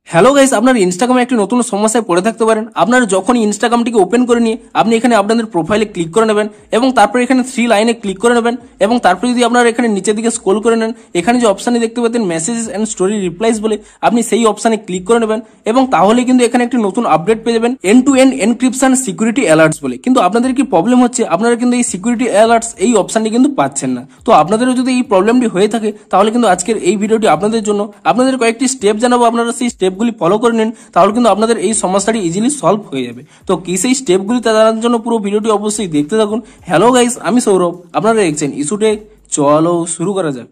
Hello guys, আপনার ইনস্টাগ্রামে একটি নতুন সমস্যায় পড়ে থাকতে পারেন। আপনারা যখন ইনস্টাগ্রামটিকে ওপেন করে নিয়ে আপনি এখানে আপনাদের প্রোফাইলে ক্লিক করে নেবেন এবং তারপর এখানে 3 লাইনে ক্লিক করে নেবেন এবং তারপর যদি আপনারা এখানে নিচের দিকে স্ক্রল করে নেন, এখানে যে অপশানে দেখতে পাচ্ছেন মেসেজেস এন্ড স্টোরি রিপ্লাইস বলে, আপনি সেই অপশানে ক্লিক করে নেবেন এবং তাহলে কিন্তু এখানে একটি নতুন আপডেট পেয়ে যাবেন end to end encryption security alerts বলে। কিন্তু আপনাদের কি প্রবলেম হচ্ছে, আপনারা কিন্তু এই সিকিউরিটি অ্যালার্টস এই অপশানটি কিন্তু পাচ্ছেন না। তো আপনাদেরও যদি এই প্রবলেমটি হয়ে থাকে তাহলে কিন্তু আজকের এই ভিডিওটি আপনাদের জন্য। আপনাদের কয়েকটি স্টেপ জানাবো, আপনারা সেই স্টেপগুলি ফলো করে নিন, তাহলে কিন্তু আপনাদের এই সমস্যাটি ইজিলি সলভ হয়ে যাবে। তো কি সেই স্টেপগুলি তা জানার জন্য পুরো ভিডিওটি অবশ্যই দেখতে থাকুন। হ্যালো গাইস, আমি সৌরভ, আপনারা দেখছেন ইস্যুটেক। চলো শুরু করা যাক।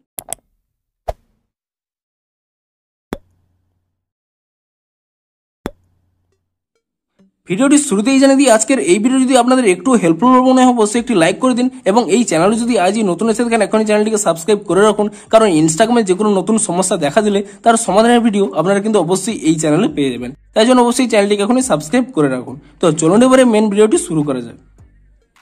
ভিডিওটি শুরুতেই জানিয়ে দিই, আজকের এই ভিডিও যদি আপনাদের একটু হেল্পফুল মনে হয় অবশ্যই একটি লাইক করে দিন এবং এই চ্যানেলে যদি আজই নতুন এসে থাকেন এখনই চ্যানেলটিকে সাবস্ক্রাইব করে রাখুন, কারণ ইনস্টাগ্রামে যে কোনো নতুন সমস্যা দেখা দিলে তার সমাধানের ভিডিও আপনারা কিন্তু অবশ্যই এই চ্যানেলে পেয়ে যাবেন। তাই জন্য অবশ্যই চ্যানেলটিকে এখনই সাবস্ক্রাইব করে রাখুন। তো চলুন এবারে মেন ভিডিওটি শুরু করা যাক।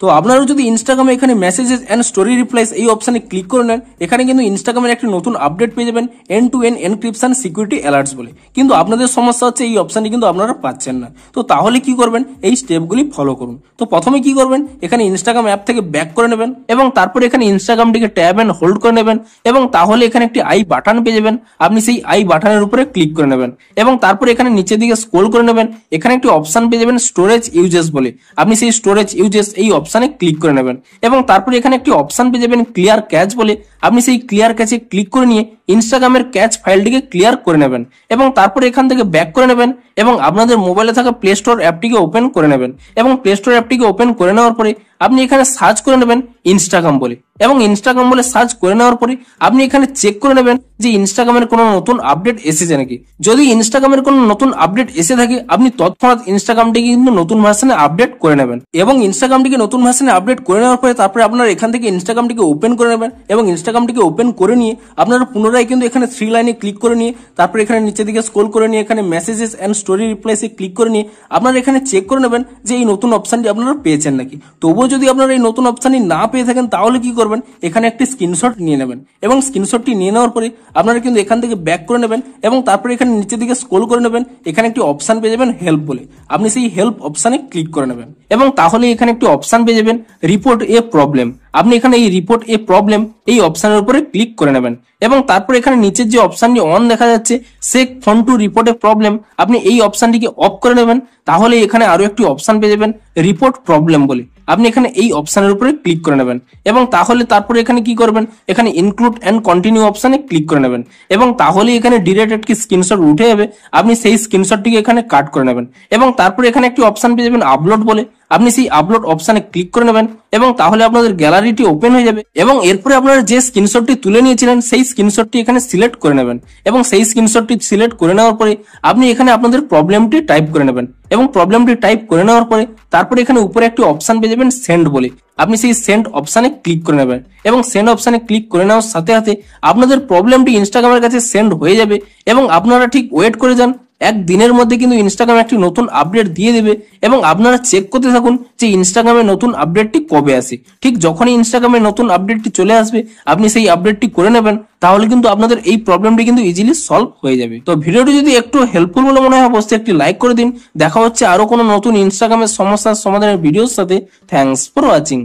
তো আপনারা যদি ইনস্টাগ্রামে এখানে মেসেজেস এন্ড স্টোরি রিপ্লাইস এই অপশনে ক্লিক করে নেন, এখানে কিন্তু ইনস্টাগ্রামের একটি নতুন আপডেট পেয়ে যাবেন end to end encryption security alerts বলে। কিন্তু আপনাদের সমস্যা হচ্ছে এই অপশনটি কিন্তু আপনারা পাচ্ছেন না। তো তাহলে কি করবেন, এই স্টেপগুলি ফলো করুন। তো প্রথমে কি করবেন, এখানে ইনস্টাগ্রাম অ্যাপ থেকে ব্যাক করে নেবেন এবং তারপর এখানে ইনস্টাগ্রামটিকে ট্যাব এন্ড হোল্ড করে নেবেন এবং তাহলে এখানে একটি আই বাটন পেয়ে যাবেন। আপনি সেই আই বাটনের উপরে ক্লিক করে নেবেন এবং তারপর এখানে নিচের দিকে স্ক্রল করে নেবেন, এখানে একটি অপশন পেয়ে যাবেন স্টোরেজ ইউজেস বলে। আপনি সেই স্টোরেজ ইউজেস এই অপশনে ক্লিক করে নেবেন এবং তারপরে এখানে একটি অপশন পেয়ে যাবেন ক্লিয়ার ক্যাচ বলে। আপনি সেই ক্লিয়ার ক্যাচে ক্লিক করে নিয়ে ইনস্টাগ্রামের ক্যাচ ফাইলটিকে ক্লিয়ার করে নেবেন এবং তারপরে এখান থেকে ব্যাক করে নেবেন এবং আপনাদের মোবাইলে থাকা প্লে স্টোর অ্যাপটিকে ওপেন করে নেবেন এবং প্লে স্টোর অ্যাপটিকে ওপেন করে নেওয়ার পরে আপনি এখানে সার্চ করে নেবেন ইনস্টাগ্রাম বলে এবং ইনস্টাগ্রাম বলে সার্চ করে নেওয়ার পরে আপনি এখানে চেক করে নেবেন যে ইনস্টাগ্রামের কোনো নতুন আপডেট এসেছে নাকি। যদি ইনস্টাগ্রামের কোনো নতুন আপডেট এসে থাকে আপনি তৎক্ষণাৎ ইনস্টাগ্রামটিকে কিন্তু নতুন ভার্সনে আপডেট করে নেবেন এবং ইনস্টাগ্রামটিকে নতুন ভার্সনে আপডেট করে নেওয়ার পরে তারপরে আপনারা এখান থেকে ইনস্টাগ্রামটিকে ওপেন করে নেবেন এবং ইনস্টাগ্রামটিকে ওপেন করে নিয়ে আপনারা পুনরায় কিন্তু এখানে 3 লাইনে ক্লিক করে নিয়ে তারপরে এখানে নিচের দিকে স্ক্রল করে নিয়ে এখানে মেসেজেস এন্ড স্টোরি রিপ্লাইসে ক্লিক করে নিয়ে আপনারা এখানে চেক করে নেবেন যে এই নতুন অপশনটি আপনারা পেয়েছেন নাকি। তবুও যদি আপনারা এই নতুন অপশনটি না পেয়ে থাকেন তাহলে কি করবেন, এখানে একটি স্ক্রিনশট নিয়ে নেবেন এবং স্ক্রিনশটটি নিয়ে নেওয়ার পরে আপনারা কিন্তু এখান থেকে ব্যাক করে নেবেন এবং তারপরে এখানে নিচের দিকে স্ক্রল করে নেবেন, এখানে একটি অপশন পেয়ে যাবেন হেল্প বলে। আপনি সেই হেল্প অপশনে ক্লিক করে নেবেন এবং তাহলে এখানে একটি অপশন পেয়ে যাবেন রিপোর্ট এ প্রবলেম। আপনি এখানে এই রিপোর্ট এ প্রবলেম এই অপশনের উপরে ক্লিক করে নেবেন এবং তারপর এখানে নিচের যে অপশনটি অন দেখা যাচ্ছে shake phone to report a problem, আপনি এই অপশনটিকে অফ করে নেবেন। তাহলে এখানে আরো একটি অপশন পেয়ে যাবেন রিপোর্ট প্রবলেম বলে। আপনি এখানে এই অপশনের উপরে ক্লিক করে নেবেন এবং তাহলে তারপরে এখানে কি করবেন, এখানে ইনক্লুড এন্ড কন্টিনিউ অপশনে ক্লিক করে নেবেন এবং তাহলে এখানে ডিরেক্ট একটি স্ক্রিনশট উঠে যাবে। আপনি সেই স্ক্রিনশটটিকে এখানে কাট করে নেবেন এবং তারপরে এখানে একটি অপশন পেয়ে যাবেন আপলোড বলে। আপনি সেই আপলোড অপশনে ক্লিক করে নেবেন এবং তাহলে আপনাদের গ্যালারিটি ওপেন হয়ে যাবে এবং এরপরে আপনারা যে স্ক্রিনশটটি তুলে নিয়েছিলেন সেই স্ক্রিনশটটি এখানে সিলেক্ট করে নেবেন এবং সেই স্ক্রিনশটটি সিলেক্ট করে নেওয়ার পরে আপনি এখানে আপনাদের প্রবলেমটি টাইপ করে নেবেন এবং প্রবলেমটি টাইপ করে নেওয়ার পরে তারপরে এখানে উপরে একটি অপশন পেয়ে যাবেন সেন্ড বলে। আপনি সেই সেন্ড অপশনে ক্লিক করে নেবেন এবং সেন্ড অপশনে ক্লিক করে নেওয়ার সাথে সাথে আপনাদের প্রবলেমটি ইনস্টাগ্রামের কাছে সেন্ড হয়ে যাবে এবং আপনারা ঠিক ওয়েট করে যান, এক দিনের মধ্যে কিন্তু ইনস্টাগ্রাম একটি নতুন আপডেট দিয়ে দেবে এবং আপনারা চেক করতে থাকুন যে ইনস্টাগ্রামের নতুন আপডেটটি কবে আসে। ঠিক যখনই ইনস্টাগ্রামের নতুন আপডেটটি চলে আসবে আপনি সেই আপডেটটি করে নেবেন, তাহলে কিন্তু আপনাদের এই প্রবলেমটি কিন্তু ইজিলি সলভ হয়ে যাবে। তো ভিডিওটি যদি একটু হেল্পফুল বলে মনে হয় অবশ্যই একটি লাইক করে দিন। দেখা হচ্ছে আরো কোনো নতুন ইনস্টাগ্রামের সমস্যার সমাধানের ভিডিওর সাথে। Thanks for watching.